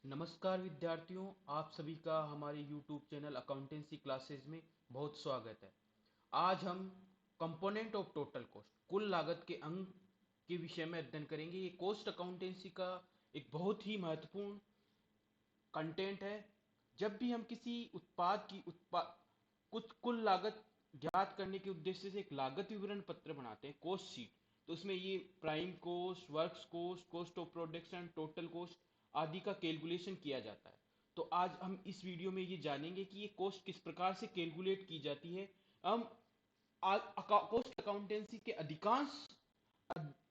नमस्कार विद्यार्थियों, आप सभी का हमारे YouTube चैनल अकाउंटेंसी क्लासेस में बहुत स्वागत है। आज हम कंपोनेंट ऑफ टोटल कॉस्ट, कुल लागत के अंग के विषय में अध्ययन करेंगे। ये कॉस्ट अकाउंटेंसी का एक बहुत ही महत्वपूर्ण कंटेंट है। जब भी हम किसी उत्पाद की कुछ कुल लागत ज्ञात करने के उद्देश्य से एक लागत विवरण पत्र बनाते हैं, कॉस्ट शीट, तो उसमें ये prime cost, works cost, cost of production, total cost आदि का कैलकुलेशन किया जाता है। तो आज हम इस वीडियो में ये जानेंगे कि ये कॉस्ट किस प्रकार से कैलकुलेट की जाती है। हम कॉस्ट अकाउंटेंसी के अधिकांश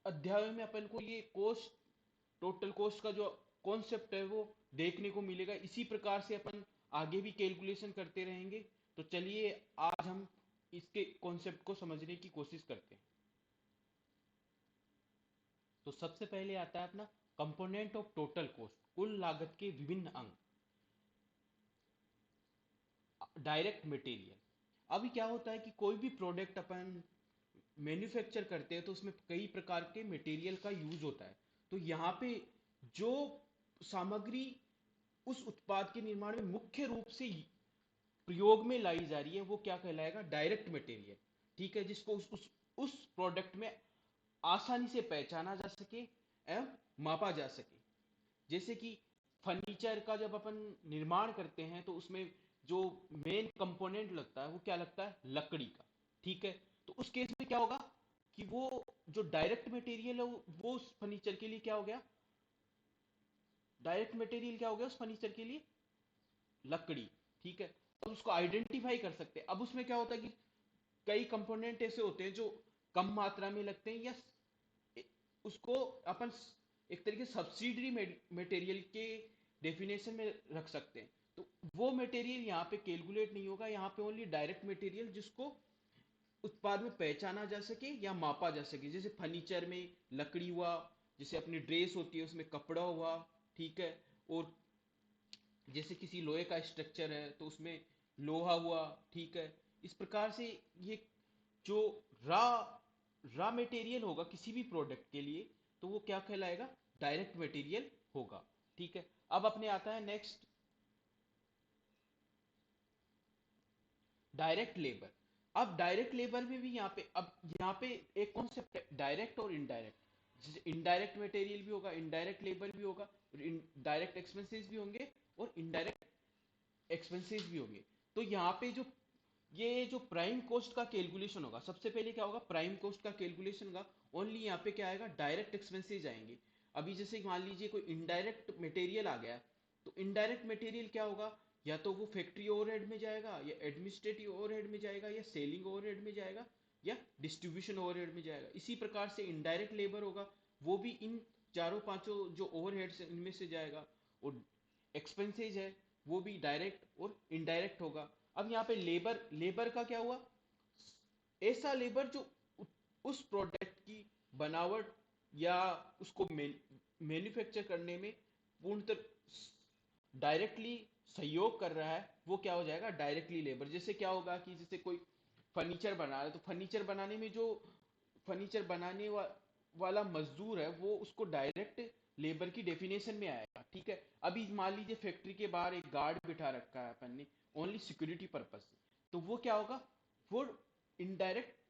अध्यायों में अपन को ये कॉस्ट, टोटल कॉस्ट का जो कॉन्सेप्ट है वो देखने को मिलेगा। इसी प्रकार से अपन आगे भी कैलकुलेशन करते रहेंगे। तो चलिए आज हम इसके कॉन्सेप्ट को समझने की कोशिश करते हैं। तो सबसे पहले आता है अपना कंपोनेंट ऑफ टोटल कॉस्ट, कुल लागत के विभिन्न अंग। Direct material. अभी क्या होता है कि कोई भी प्रोडक्ट अपन मैन्युफैक्चर करते हैं तो उसमें कई प्रकार के मटेरियल का यूज होता है। तो यहाँ पे जो सामग्री उस उत्पाद के निर्माण में मुख्य रूप से प्रयोग में लाई जा रही है वो क्या कहलाएगा? Direct material. ठीक है, जिसको उस प्रोडक्ट में आसानी से पहचाना जा सके एवं मापा जा सके। जैसे कि फर्नीचर का जब अपन निर्माण करते हैं तो उसमें जो मेन कंपोनेंट लगता है वो क्या लगता है? लकड़ी का। ठीक है, तो उस केस में क्या होगा कि वो जो डायरेक्ट मटेरियल है वो उस फर्नीचर के लिए क्या हो गया? डायरेक्ट मटेरियल क्या हो गया उस फर्नीचर के लिए? लकड़ी। ठीक है, अब उसको आइडेंटिफाई कर सकते हैं। अब उसमें क्या होता है कि कई कंपोनेंट ऐसे होते हैं जो कम मात्रा में लगते हैं या उसको अपन एक तरीके से सब्सिडरी मटेरियल के डेफिनेशन में रख सकते हैं। तो वो मटेरियल यहाँ पे कैलकुलेट नहीं होगा। यहाँ पे ओनली डायरेक्ट मटेरियल जिसको उत्पाद में पहचाना जा सके या मापा जा सके। जैसे फर्नीचर में लकड़ी हुआ, जैसे अपनी ड्रेस होती है उसमें कपड़ा हुआ। ठीक है, और जैसे किसी लोहे का स्ट्रक्चर है तो उसमें लोहा हुआ। ठीक है, इस प्रकार से ये जो रॉ रॉ मटेरियल होगा किसी भी प्रोडक्ट के लिए तो वो क्या कहलाएगा? डायरेक्ट मटेरियल होगा। ठीक है, अब अपने आता है नेक्स्ट डायरेक्ट लेबर। अब डायरेक्ट लेबर में भी यहाँ पे एक कॉन्सेप्ट है डायरेक्ट और इनडायरेक्ट। जैसे इनडायरेक्ट मटेरियल भी होगा, इनडायरेक्ट लेबर भी होगा, डायरेक्ट एक्सपेंसेस भी होंगे और इनडायरेक्ट एक्सपेंसेस भी होंगे। तो यहाँ पे जो ये जो प्राइम कॉस्ट का कैलकुलेशन होगा, सबसे पहले क्या होगा? प्राइम कॉस्ट का कैलकुलेशन होगा। ओनली यहाँ पे क्या आएगा? डायरेक्ट एक्सपेंसेस आएंगे। अभी जैसे मान लीजिए कोई इनडायरेक्ट मटेरियल आ गया, तो इनडायरेक्ट मटेरियल क्या होगा? या तो वो फैक्ट्री ओवरहेड में जाएगा, या एडमिनिस्ट्रेटिव ओवरहेड में जाएगा, या सेलिंग ओवरहेड में जाएगा, या डिस्ट्रीब्यूशन ओवरहेड में जाएगा। इसी प्रकार से इनडायरेक्ट लेबर होगा, वो भी इन चारों पांचों जो ओवरहेड्स हैं इनमें से जाएगा। और एक्सपेंसेज है वो भी डायरेक्ट और इनडायरेक्ट होगा। अब यहाँ पे लेबर, लेबर का क्या हुआ? ऐसा लेबर जो उस प्रोडक्ट की बनावट या उसको मैन्युफैक्चर करने में पूर्णतः डायरेक्टली सहयोग कर रहा है, वो क्या हो जाएगा? Directly labour. जैसे क्या होगा कि जैसे कोई फर्नीचर बना रहा है तो फर्नीचर बनाने में जो फर्नीचर बनाने वाला मजदूर है वो उसको डायरेक्ट लेबर की डेफिनेशन में आएगा। ठीक है, अभी मान लीजिए फैक्ट्री के बाहर एक गार्ड बिठा रखा है अपन ने ओनली सिक्योरिटी पर्पज से, तो वो क्या होगा? वो इनडायरेक्ट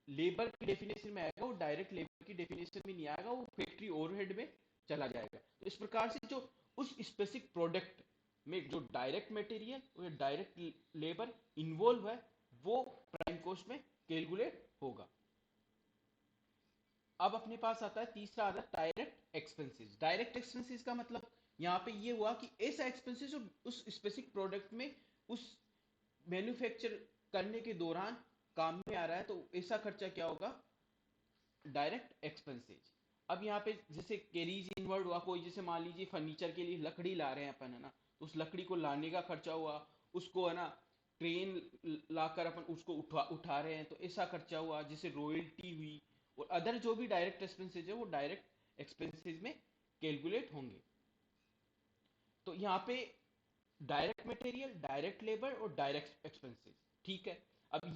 लेबर की डेफिनेशन में आएगा, वो डायरेक्ट लेबर की डेफिनेशन में नहीं आएगा, वो फैक्ट्री ओवरहेड में चला जाएगा। तो इस प्रकार से जो उस स्पेसिफिक प्रोडक्ट में जो डायरेक्ट मटेरियल और डायरेक्ट लेबर इन्वॉल्व है वो प्राइम कॉस्ट में कैलकुलेट होगा। अब अपने पास आता है तीसरा, आता है डायरेक्ट एक्सपेंसेस। डायरेक्ट एक्सपेंसेस का मतलब यहाँ पे ये हुआ कि ऐसा एक्सपेंसेस जो उस स्पेसिफिक प्रोडक्ट में उस मैन्युफैक्चर करने के दौरान काम में आ रहा है, तो ऐसा खर्चा क्या होगा? Direct expenses. अब यहाँ पे जैसे कैरीज इनवर्ड हुआ, कोई जैसे मान लीजिए फर्नीचर के लिए लकड़ी ला रहे हैं अपन, है ना, तो उस लकड़ी को लाने का खर्चा हुआ, उसको है ना ट्रेन लाकर अपन उसको उठा रहे हैं तो ऐसा खर्चा हुआ। जैसे रॉयल्टी हुई और अदर जो भी डायरेक्ट एक्सपेंसेज है वो डायरेक्ट एक्सपेंसेज में कैलकुलेट होंगे। तो यहाँ पे डायरेक्ट मटेरियल, डायरेक्ट लेबर और डायरेक्ट एक्सपेंसेस। ठीक है, अब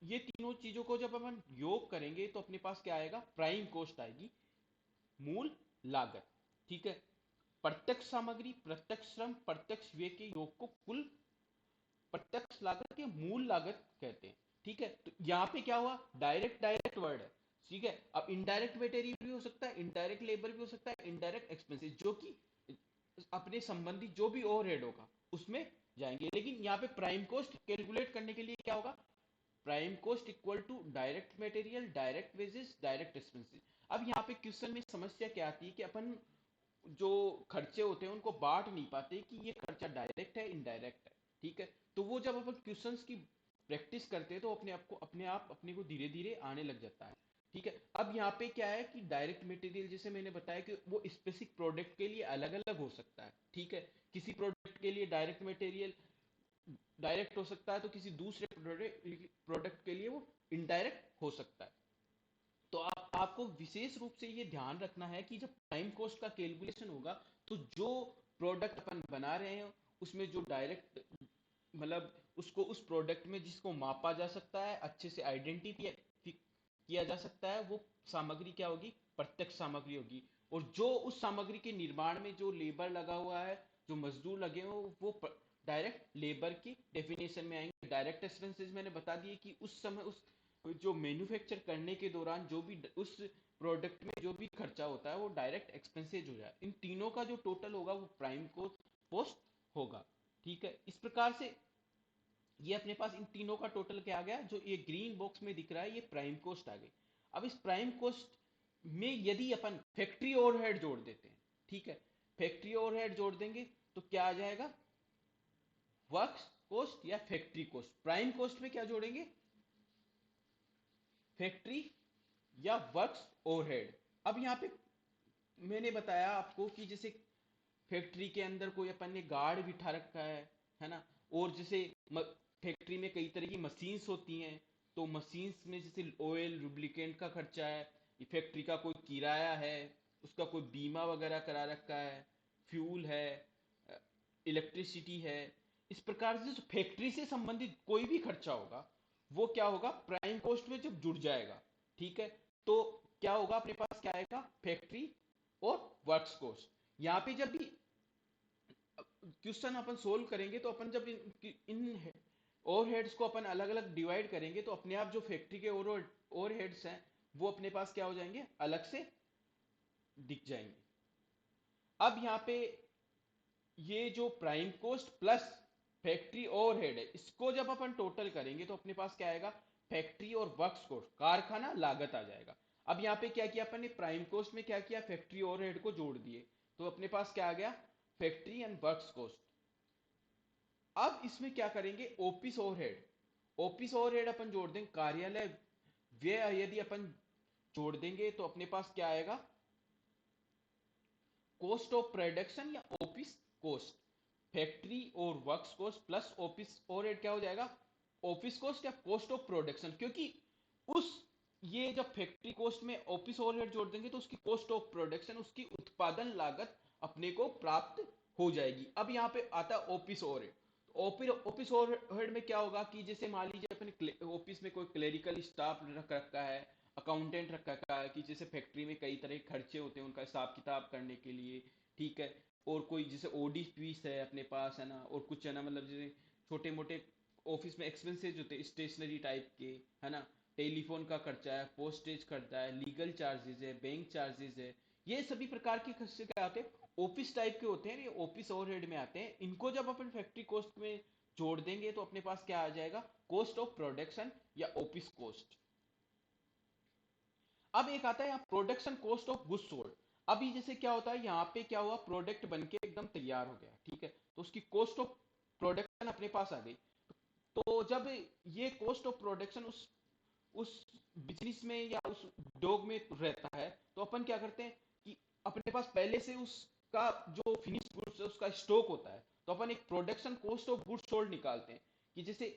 ये तीनों चीजों को जब अपन योग करेंगे तो अपने पास क्या आएगा? प्राइम कॉस्ट आएगी, मूल लागत। ठीक है, प्रत्यक्ष सामग्री, प्रत्यक्ष श्रम, प्रत्यक्ष व्यय के योग को कुल प्रत्यक्ष लागत या मूल लागत कहते हैं। ठीक है, तो यहाँ पे क्या हुआ, डायरेक्ट डायरेक्ट वर्ड है। ठीक है, अब इनडायरेक्ट मटेरियल भी हो सकता है, इनडायरेक्ट लेबर भी हो सकता है, इनडायरेक्ट एक्सपेंसेस, जो कि अपने संबंधित जो भी ओवरहेड होगा उसमें जाएंगे। लेकिन यहाँ पे प्राइम कॉस्ट कैलकुलेट करने के लिए क्या होगा, prime cost equal to direct material, direct wages, direct expenses. अब यहाँ पे क्वेश्चन में समस्या क्या आती है कि अपन जो खर्चे होते हैं उनको बांट नहीं पाते कि ये खर्चा डायरेक्ट है इनडायरेक्ट है। ठीक है, तो वो जब अपन क्वेश्चंस की प्रैक्टिस करते हैं तो अपने आप अपने को धीरे धीरे आने लग जाता है। ठीक है, अब यहाँ पे क्या है कि डायरेक्ट मटेरियल जैसे मैंने बताया कि वो स्पेसिफिक प्रोडक्ट के लिए अलग अलग हो सकता है। ठीक है, किसी प्रोडक्ट के लिए डायरेक्ट मटेरियल डायरेक्ट हो सकता है तो किसी दूसरे प्रोडक्ट के लिए वो इनडायरेक्ट हो सकता है। तो आपको विशेष रूप से ये ध्यान रखना है कि जब प्राइम कॉस्ट का कैलकुलेशन होगा तो जो प्रोडक्ट अपन बना रहे हैं उसमें जो डायरेक्ट मतलब उसको उस प्रोडक्ट में जिसको मापा जा सकता है, अच्छे से आइडेंटिफाई किया जा सकता है, वो सामग्री क्या होगी, प्रत्यक्ष सामग्री होगी। और जो उस सामग्री के निर्माण में जो लेबर लगा हुआ है, जो मजदूर लगे हो, वो डायरेक्ट लेबर की डेफिनेशन में आएंगे। डायरेक्ट एक्सपेंसेस मैंने बता दिए कि उस समय उस जो मैन्युफैक्चर करने के दौरान जो भी उस प्रोडक्ट में जो भी खर्चा होता है वो डायरेक्ट एक्सपेंसेज हो जाए। इन तीनों का जो टोटल होगा वो प्राइम कॉस्ट होगा। ठीक है, इस प्रकार से ये अपने पास इन तीनों का टोटल क्या आ गया, जो ये ग्रीन बॉक्स में दिख रहा है ये प्राइम कॉस्ट आ गई। अब इस प्राइम कॉस्ट में यदि अपन फैक्ट्री ओवरहेड जोड़ देते हैं, ठीक है, फैक्ट्री ओवरहेड जोड़ देंगे तो क्या आ जाएगा, वर्क्स कॉस्ट या फैक्ट्री कॉस्ट। प्राइम कॉस्ट में क्या जोड़ेंगे, फैक्ट्री या वर्क्स ओवरहेड। अब यहाँ पे मैंने बताया आपको कि जैसे फैक्ट्री के अंदर कोई अपन ने गार्ड बिठा रखा है ना, और जैसे फैक्ट्री में कई तरह की मशीन्स होती हैं, तो मशीन्स में जैसे ऑयल लुब्रिकेंट का खर्चा है, फैक्ट्री का कोई किराया है, उसका कोई बीमा वगैरह करा रखा है, फ्यूल है, इलेक्ट्रिसिटी है। इस प्रकार से जो फैक्ट्री से संबंधित कोई भी खर्चा होगा वो क्या होगा, प्राइम कॉस्ट में जब जुड़ जाएगा। ठीक है, तो क्या होगा, अपने पास क्या आएगा, फैक्ट्री और वर्क्स कॉस्ट। यहाँ पे जब भी क्वेश्चन अपन सोल्व करेंगे तो अपन जब इन ओवरहेड्स को अपन अलग अलग डिवाइड करेंगे तो अपने आप जो फैक्ट्री के ओवरहेड्स हैं वो अपने पास क्या हो जाएंगे, अलग से दिख जाएंगे। अब यहाँ पे ये जो prime cost plus factory overhead है, इसको जब अपन टोटल करेंगे तो अपने पास क्या आएगा, फैक्ट्री और वर्क्स कॉस्ट, कारखाना लागत आ जाएगा। अब यहाँ पे क्या किया अपन ने, प्राइम कॉस्ट में क्या किया, फैक्ट्री ओवरहेड को जोड़ दिए, तो अपने पास क्या आ गया, फैक्ट्री एंड वर्क्स कॉस्ट। अब इसमें क्या करेंगे, ऑफिस ओवरहेड, ऑफिस ओवरहेड अपन जोड़ देंगे, कार्यालय व्यय यदि अपन जोड़ देंगे तो अपने पास क्या आएगा, कॉस्ट ऑफ प्रोडक्शन या ऑफिस कॉस्ट। फैक्ट्री और works cost plus office overhead क्या हो जाएगा, ऑफिस कॉस्ट या कॉस्ट ऑफ प्रोडक्शन। क्योंकि उस ये जब फैक्ट्री कॉस्ट में ऑफिस ओवरहेड जोड़ देंगे तो उसकी कॉस्ट ऑफ प्रोडक्शन, उसकी उत्पादन लागत अपने को प्राप्त हो जाएगी। अब यहाँ पे आता है ऑफिस ओवरहेड। ऑफिस ओवरहेड में क्या होगा कि जैसे मान लीजिए अपने ऑफिस में कोई क्लेरिकल स्टाफ रख रखा है, अकाउंटेंट रख रखा है, कि जैसे फैक्ट्री में कई तरह के खर्चे होते हैं उनका हिसाब किताब करने के लिए। ठीक है, और कोई जैसे ऑडिट फीस है अपने पास है ना, और कुछ है ना, मतलब जैसे छोटे मोटे ऑफिस में एक्सपेंसेस होते हैं स्टेशनरी टाइप के, है ना, टेलीफोन का खर्चा है, पोस्टेज खर्चा है, लीगल चार्जेस है, बैंक चार्जेस है, ये सभी प्रकार के खर्चे क्या आते हैं, ऑफिस टाइप के होते हैं, ये ऑफिस ओवरहेड में आते हैं। इनको जब अपन फैक्ट्री कॉस्ट में जोड़ देंगे तो अपने पास क्या आ जाएगा, कॉस्ट ऑफ प्रोडक्शन या ऑफिस कॉस्ट। अब एक आता है यहाँ production cost of goods sold. अभी जैसे क्या होता है, यहाँ पे क्या हुआ, प्रोडक्ट बन के एकदम तैयार हो गया, ठीक है, तो उसकी कॉस्ट ऑफ प्रोडक्शन अपने पास आ गई। तो जब ये कॉस्ट ऑफ प्रोडक्शन उस बिजनेस में या उस उद्योग में रहता है तो अपन क्या करते हैं कि अपने पास पहले से उसका जो फिनिश गुड्स है उसका स्टॉक होता है, तो अपन एक production cost of goods sold निकालते हैं कि जैसे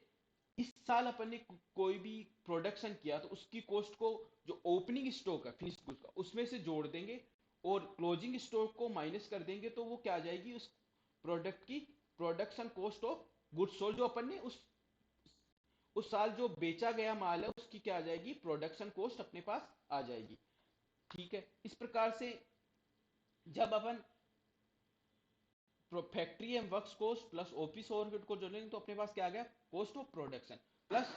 इस साल अपन ने कोई भी प्रोडक्शन किया तो उसकी कॉस्ट को जो ओपनिंग स्टॉक है फिनिश गुड्स का उसमें से जोड़ देंगे और क्लोजिंग स्टॉक को माइनस कर देंगे, तो वो क्या आ जाएगी, उस प्रोडक्ट की production cost of goods sold, जो अपन ने उस साल जो बेचा गया माल है उसकी क्या आ जाएगी, प्रोडक्शन कॉस्ट अपने पास आ जाएगी। ठीक है, इस प्रकार से जब अपन factory and works cost plus office overhead को जोड़ेंगे तो अपने पास क्या आ गया, cost of production plus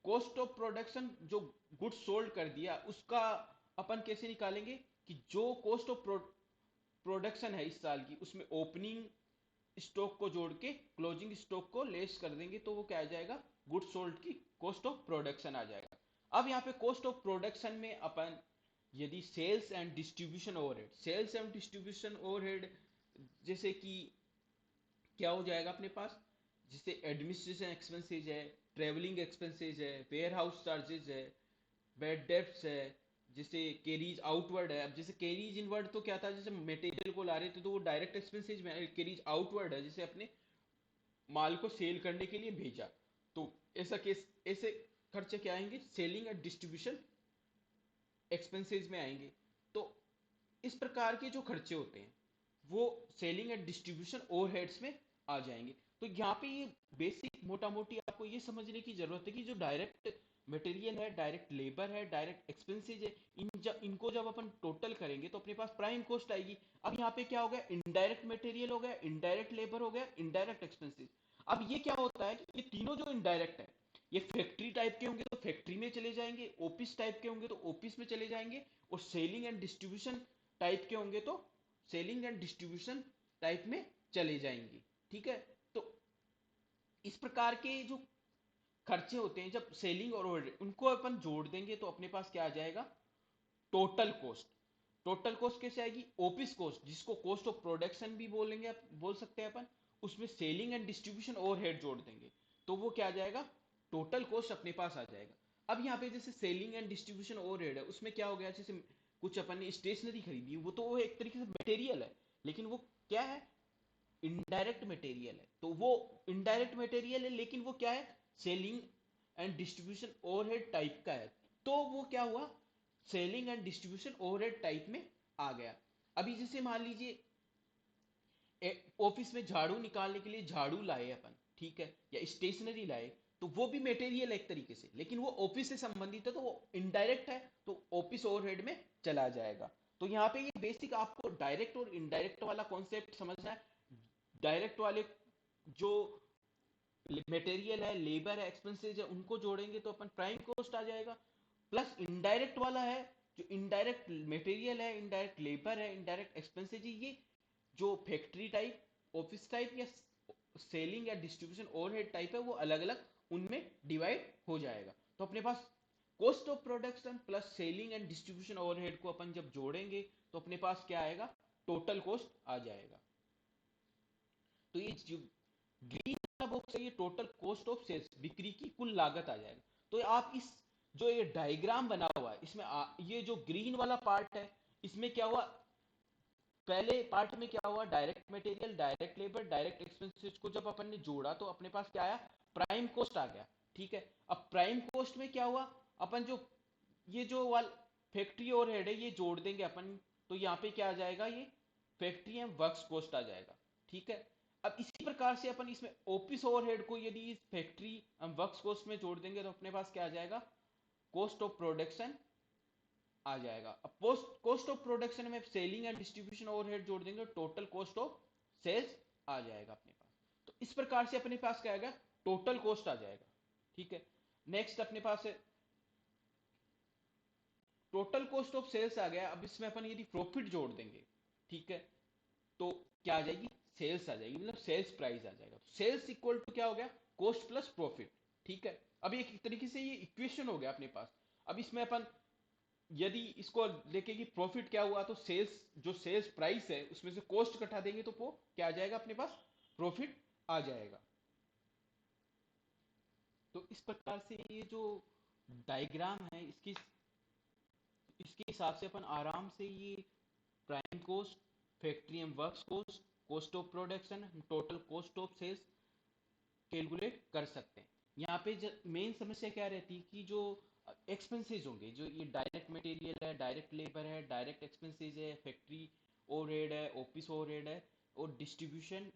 cost of production, जो गुड्स सोल्ड कर दिया उसका अपन कैसे निकालेंगे कि जो कॉस्ट ऑफ प्रोडक्शन है इस साल की, उसमें ओपनिंग स्टॉक को जोड़ के क्लोजिंग स्टॉक को लेस कर देंगे तो वो क्या आ जाएगा, गुड्स सोल्ड की कॉस्ट ऑफ प्रोडक्शन आ जाएगा। अब यहाँ पे कॉस्ट ऑफ प्रोडक्शन में अपन यदि sales and distribution overhead, sales and distribution overhead जैसे कि क्या हो जाएगा अपने पास, जिससे एडमिनिस्ट्रेशन एक्सपेंसेज है, ट्रेवलिंग एक्सपेंसेज है, वेयर हाउस चार्जेस है, बैड डेब्ट्स है, जैसे कैरीज आउटवर्ड है। अब जैसे कैरीज इनवर्ड तो क्या था, जैसे मटेरियल को ला रहे थे तो वो डायरेक्ट एक्सपेंसेज में, कैरीज आउटवर्ड है जैसे अपने माल को सेल करने के लिए भेजा, तो ऐसा केस, ऐसे खर्चे क्या आएंगे, सेलिंग एंड डिस्ट्रीब्यूशन एक्सपेंसेस में आएंगे। तो इस प्रकार के जो खर्चे होते हैं वो सेलिंग एंड डिस्ट्रीब्यूशन ओवरहेड्स में आ जाएंगे। तो यहाँ पे ये बेसिक मोटा मोटी आपको ये समझने की जरूरत है कि जो डायरेक्ट मटेरियल है, डायरेक्ट लेबर है, डायरेक्ट एक्सपेंसेज है, इनको जब अपन टोटल करेंगे तो अपने पास प्राइम कॉस्ट आएगी। अब यहाँ पे क्या हो गया, इनडायरेक्ट मटेरियल हो गया, इनडायरेक्ट लेबर हो गया, इनडायरेक्ट एक्सपेंसेज। अब ये क्या होता है कि ये तीनों जो इनडायरेक्ट है, ये फैक्ट्री टाइप के होंगे तो फैक्ट्री में चले जाएंगे, ऑफिस टाइप के होंगे तो ऑफिस में चले जाएंगे, और सेलिंग एंड डिस्ट्रीब्यूशन टाइप के होंगे तो सेलिंग एंड डिस्ट्रीब्यूशन टाइप में चले जाएंगे। ठीक है, तो इस प्रकार के जो खर्चे होते हैं, जब सेलिंग और ओवरहेड उनको अपन जोड़ देंगे तो अपने पास क्या आ जाएगा, टोटल कॉस्ट। टोटल कॉस्ट कैसे आएगी, ऑफिस कॉस्ट जिसको कॉस्ट ऑफ प्रोडक्शन भी बोलेंगे, बोल सकते हैं अपन, उसमें सेलिंग एंड डिस्ट्रीब्यूशन ओवरहेड जोड़ देंगे तो वो क्या आ जाएगा, टोटल कॉस्ट अपने पास आ जाएगा। अब यहाँ पे जैसे सेलिंग एंड डिस्ट्रीब्यूशन ओवरहेड है, उसमें क्या हो गया, जैसे कुछ अपन ने स्टेशनरी खरीदी, वो तो वो एक तरीके से मटेरियल है, लेकिन वो क्या है, इनडायरेक्ट मटेरियल है। तो वो इनडायरेक्ट मटेरियल है लेकिन वो क्या है, selling and distribution overhead type का है, तो वो क्या हुआ, selling and distribution overhead type में आ गया। अभी जैसे मान लीजिए ऑफिस में झाड़ू निकालने के लिए झाड़ू लाए अपन, ठीक है, या स्टेशनरी लाए, तो वो भी मटेरियल है एक तरीके से, लेकिन वो ऑफिस से संबंधित है तो वो इनडायरेक्ट है, तो ऑफिस ओवरहेड में चला जाएगा। तो यहाँ पे ये बेसिक आपको डायरेक्ट और इनडायरेक्ट वाला कॉन्सेप्ट समझना है। डायरेक्ट वाले जो मटेरियल है, लेबर है, एक्सपेंसेस है, उनको जोड़ेंगे तो अपन प्राइम कॉस्ट आ जाएगा। प्लस इनडायरेक्ट वाला है, जो इनडायरेक्ट मटेरियल है, इनडायरेक्ट लेबर है, इनडायरेक्ट एक्सपेंसेस है, ये जो फैक्ट्री टाइप, ऑफिस टाइप या सेलिंग या डिस्ट्रीब्यूशन ओवरहेड टाइप है, वो अलग अलग उनमें डिवाइड हो जाएगा। तो अपने पास cost of production plus selling and distribution overhead को अपन जब जोड़ेंगे तो अपने पास क्या आएगा, टोटल कॉस्ट आ जाएगा। तो ये जो ग्रीन वाला बॉक्स है, ये टोटल कॉस्ट ऑफ सेल्स, बिक्री की कुल लागत आ जाएगा। तो आप इस जो ये डायग्राम बना हुआ है इसमें ये जो ग्रीन वाला पार्ट है, इसमें क्या हुआ, पहले पार्ट में क्या हुआ, direct material, direct labour, direct expenses को जब अपन ने जोड़ा तो अपने पास क्या आया, प्राइम कॉस्ट आ गया। ठीक है, अब प्राइम कॉस्ट में क्या हुआ, अपन जो ये जो वाल फैक्ट्री ओवरहेड है ये जोड़ देंगे अपन, तो यहाँ पे क्या आ जाएगा, ये फैक्ट्री एंड वर्क्स कॉस्ट आ जाएगा। ठीक है, अब इसी प्रकार से अपन इसमें ऑफिस ओवरहेड को यदि इस फैक्ट्री एंड वर्क्स कॉस्ट में जोड़ देंगे तो अपने पास क्या आ जाएगा, कॉस्ट ऑफ प्रोडक्शन आ जाएगा। अब पोस्ट कॉस्ट ऑफ प्रोडक्शन में सेलिंग एंड डिस्ट्रीब्यूशन ओवरहेड जोड़ देंगे, टोटल कॉस्ट ऑफ सेल्स आ जाएगा अपने पास। तो इस प्रकार से अपने पास क्या आएगा, टोटल कॉस्ट आ जाएगा। ठीक है, नेक्स्ट अपने पास है टोटल कॉस्ट ऑफ सेल्स आ गया। अब इसमें अपन यदि प्रॉफिट जोड़ देंगे, ठीक है, तो क्या आ जाएगी, सेल्स आ जाएगी, मतलब सेल्स प्राइस आ जाएगा। सेल्स इक्वल टू क्या हो गया, कॉस्ट प्लस प्रॉफिट। ठीक है, अब एक तरीके से ये इक्वेशन हो गया अपने पास। अब इसमें अपन यदि इसको देखें कि प्रॉफिट क्या हुआ, तो सेल्स, जो सेल्स प्राइस है उसमें से कॉस्ट घटा देंगे तो वो क्या आ जाएगा अपने पास, प्रॉफिट आ जाएगा। तो इस प्रकार से ये जो डायग्राम है इसकी इसके हिसाब से अपन आराम से ये prime cost, factory and works cost, cost of production, total cost of sales calculate कर सकते हैं। यहाँ पे मेन समस्या क्या रहती है कि जो एक्सपेंसेस होंगे, जो ये डायरेक्ट मटेरियल है, डायरेक्ट लेबर है, डायरेक्ट एक्सपेंसेस है, फैक्ट्री ओवरहेड है, ऑफिस ओवरहेड है, और डिस्ट्रीब्यूशन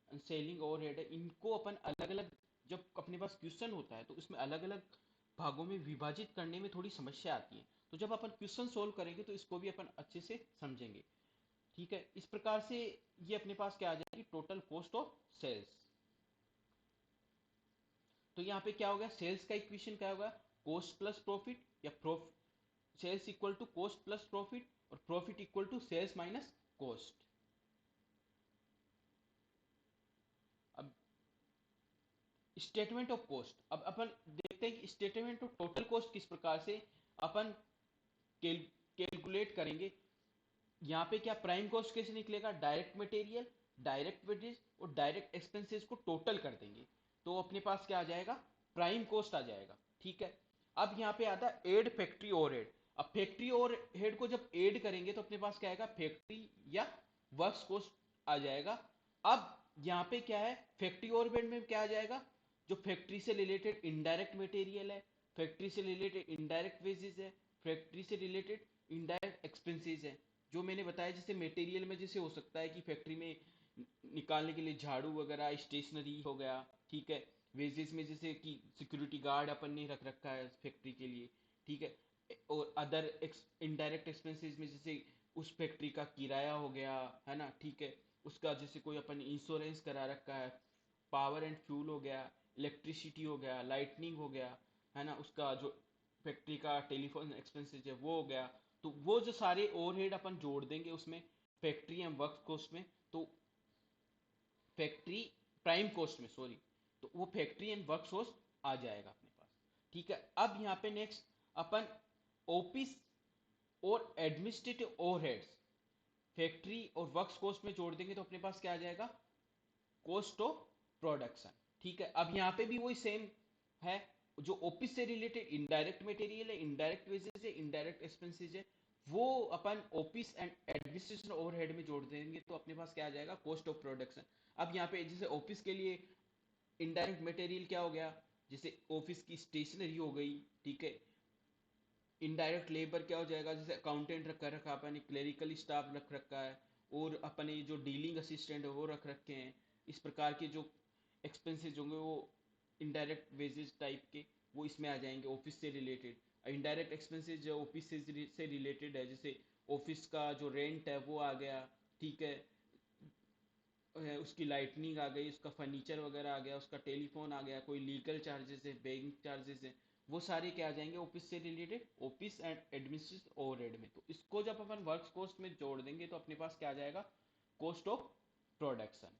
सेलिंग ओवरहेड है, इनको अपन अलग अलग जब अपने पास क्वेश्चन होता है तो उसमें अलग अलग भागों में विभाजित करने में थोड़ी समस्या आती है। तो जब अपन क्वेश्चन सोल्व करेंगे तो इसको भी अपन अच्छे से समझेंगे। ठीक है, इस प्रकार से ये अपने पास क्या आ जाएगी, टोटल कॉस्ट ऑफ सेल्स। तो यहाँ पे क्या होगा, सेल्स का इक्वेशन क्या होगा, कॉस्ट प्लस प्रॉफिट, या sales equal to cost plus profit, और profit equal to sales minus cost. अब स्टेटमेंट ऑफ कॉस्ट, अब अपन देखते हैं कि स्टेटमेंट ऑफ टोटल कॉस्ट किस प्रकार से अपन कैलकुलेट करेंगे। यहाँ पे क्या प्राइम कॉस्ट कैसे निकलेगा, डायरेक्ट मटेरियल, डायरेक्ट वेजेस और डायरेक्ट एक्सपेंसेस को टोटल कर देंगे, तो अपने पास क्या आ जाएगा, प्राइम कॉस्ट आ जाएगा। ठीक है, अब यहाँ पे आता है एड फैक्ट्री ओवरहेड। अब फैक्ट्री ओवरहेड को जब ऐड करेंगे तो अपने पास क्या आएगा, फैक्ट्री या वर्क्स कॉस्ट आ जाएगा। अब यहाँ पे क्या है, फैक्ट्री ओवरहेड में क्या आ जाएगा, जो फैक्ट्री से रिलेटेड इनडायरेक्ट मटेरियल है, फैक्ट्री से रिलेटेड इनडायरेक्ट वेजेस है, फैक्ट्री से रिलेटेड इनडायरेक्ट एक्सपेंसेस है। जो मैंने बताया, जैसे मटेरियल में जैसे हो सकता है कि फैक्ट्री में निकालने के लिए झाड़ू वगैरह, स्टेशनरी हो गया। ठीक है, वेजेस में जैसे कि सिक्योरिटी गार्ड अपन ने रख रखा है फैक्ट्री के लिए। ठीक है, और अदर इनडायरेक्ट एक्सपेंसेस में जैसे उस फैक्ट्री का किराया हो गया, है ना। ठीक है, उसका जैसे कोई अपन इंश्योरेंस करा रखा है, पावर एंड फ्यूल हो गया, इलेक्ट्रिसिटी हो गया, लाइटनिंग हो गया, है ना, उसका जो फैक्ट्री का टेलीफोन एक्सपेंसेस है वो हो गया। तो वो जो सारे ओवरहेड अपन जोड़ देंगे उसमें, फैक्ट्री एंड वर्क कॉस्ट में, तो फैक्ट्री प्राइम कॉस्ट में, सॉरी, तो वो फैक्ट्री एंड वर्क कॉस्ट आ जाएगा अपने पास। ठीक है, अब यहाँ पे नेक्स्ट अपन ऑफिस और एडमिनिस्ट्रेटिव ओवरहेड्स फैक्ट्री और वर्क्स कॉस्ट में जोड़ देंगे तो अपने पास क्या आ जाएगा, कॉस्ट ऑफ प्रोडक्शन। ठीक है, अब यहाँ पे भी वही सेम है, जो ऑफिस से रिलेटेड इनडायरेक्ट मटेरियल है, इनडायरेक्ट वेजेस है, इनडायरेक्ट एक्सपेंसेस है, वो अपन ऑफिस एंड एडमिनिस्ट्रेशन ओवरहेड में जोड़ देंगे तो अपने पास क्या आ जाएगा, कॉस्ट ऑफ प्रोडक्शन। अब यहाँ पे जैसे ऑफिस के लिए इनडायरेक्ट मटेरियल क्या हो गया, जैसे ऑफिस की स्टेशनरी हो गई। ठीक है, इनडायरेक्ट लेबर क्या हो जाएगा, जैसे अकाउंटेंट रखा रखा अपने, क्लेरिकल स्टाफ रख रखा है, और अपने जो डीलिंग असिस्टेंट है वो रख रखे हैं। इस प्रकार के जो एक्सपेंसेस होंगे वो इनडायरेक्ट वेजेस टाइप के, वो इसमें आ जाएंगे ऑफिस से रिलेटेड। इनडायरेक्ट एक्सपेंसेस जो ऑफिस से रिलेटेड है, जैसे ऑफिस का जो रेंट है वो आ गया। ठीक है, उसकी लाइटनिंग आ गई, उसका फर्नीचर वगैरह आ गया, उसका टेलीफोन आ गया, कोई लीगल चार्जेस है, बैंक चार्जेस है, वो सारे क्या आ जाएंगे ऑफिस से related, office and administrative overhead में। तो इसको जब अपन वर्क कॉस्ट में जोड़ देंगे तो अपने पास क्या आ जाएगा, कॉस्ट ऑफ प्रोडक्शन।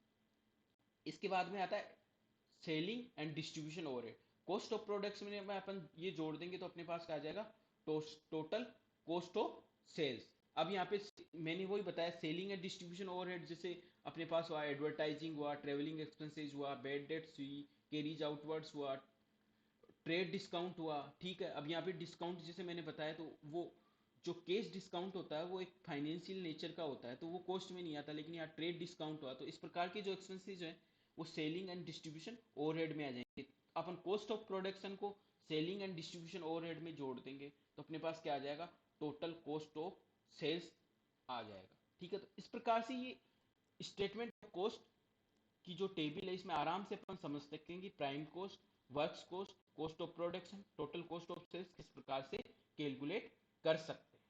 इसके बाद में आता है selling and distribution overhead. Cost of production में अपन ये जोड़ देंगे तो अपने पास क्या आ जाएगा, टोटल कॉस्ट ऑफ सेल्स। अब यहाँ पे मैंने वही बताया, सेलिंग एंड डिस्ट्रीब्यूशन ओवरहेड जैसे अपने पास हुआ, एडवर्टाइजिंग हुआ, ट्रेवलिंग एक्सपेंसेस हुआ, बेड डेट्स हुई, कैरीज आउटवर्ड्स हुआ, ट्रेड डिस्काउंट हुआ। ठीक है, अब यहाँ पे डिस्काउंट जैसे मैंने बताया, तो वो जो केस डिस्काउंट होता है वो एक फाइनेंशियल नेचर का होता है, तो वो कॉस्ट में नहीं आता, लेकिन यहाँ ट्रेड डिस्काउंट हुआ, तो इस प्रकार के जो एक्सपेंसेस हैं वो सेलिंग एंड डिस्ट्रीब्यूशन ओवरहेड में आ जाएंगे। अपन कॉस्ट ऑफ प्रोडक्शन को सेलिंग एंड डिस्ट्रीब्यूशन ओवरहेड में जोड़ देंगे तो अपने पास क्या आ जाएगा, टोटल कॉस्ट ऑफ सेल्स आ जाएगा। ठीक है, तो इस प्रकार से ये स्टेटमेंट ऑफ कॉस्ट की जो टेबल है इसमें आराम से अपन समझ सकते हैं कि prime cost, works cost, cost of production, total cost of sales किस प्रकार से कैलकुलेट कर सकते हैं।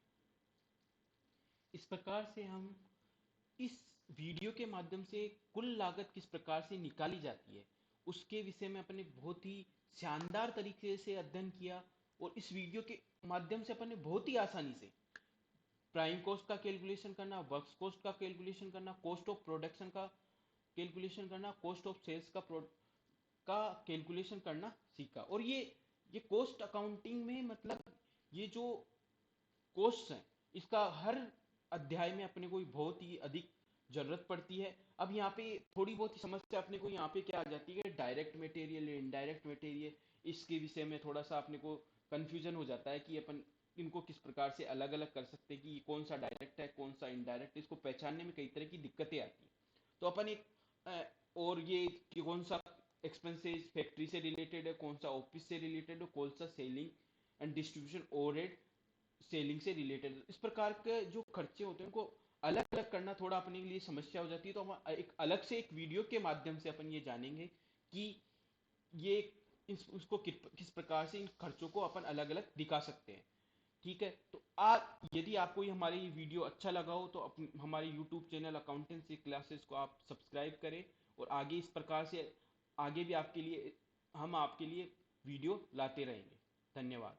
इस प्रकार से हम इस वीडियो के माध्यम से कुल लागत किस प्रकार से निकाली जाती है उसके विषय में अपने बहुत ही शानदार तरीके से अध्ययन किया, और इस वीडियो के माध्यम से अपन ने बहुत ही आसानी से प्राइम कॉस्ट का कैलकुलेशन करना, वर्क्स कॉस्ट का कैलकुलेशन करना, कॉस्ट ऑफ प्रोडक्शन का कैलकुलेशन करना, कॉस्ट ऑफ सेल्स का कैलकुलेशन करना सीखा। और ये कॉस्ट अकाउंटिंग में मतलब ये जो कॉस्ट हैं इसका हर अध्याय में अपने को बहुत ही अधिक जरूरत पड़ती है। अब यहाँ पे थोड़ी बहुत ही समस्या अपने को यहाँ पे क्या आ जाती है, डायरेक्ट मटेरियल इनडायरेक्ट मटेरियल, इसके विषय में थोड़ा सा अपने को कंफ्यूजन हो जाता है कि अपन इनको किस प्रकार से अलग अलग कर सकते हैं, कि कौन सा डायरेक्ट है कौन सा इनडायरेक्ट है, इसको पहचानने में कई तरह की दिक्कतें आती हैं। तो अपन एक और ये कि कौन सा एक्सपेंसेस फैक्ट्री से रिलेटेड है, कौन सा ऑफिस से रिलेटेड है, कौन सा selling and distribution overhead selling से रिलेटेड, इस प्रकार के जो खर्चे होते हैं उनको अलग अलग करना थोड़ा अपने लिए समस्या हो जाती है। तो हम एक अलग से एक वीडियो के माध्यम से अपन ये जानेंगे कि ये उसको किस प्रकार से इन खर्चों को अपन अलग अलग दिखा सकते हैं। ठीक है, तो आप, यदि आपको ये हमारी वीडियो अच्छा लगा हो तो हमारे यूट्यूब चैनल अकाउंटेंसी क्लासेस को आप सब्सक्राइब करें, और आगे इस प्रकार से आगे भी आपके लिए हम आपके लिए वीडियो लाते रहेंगे। धन्यवाद।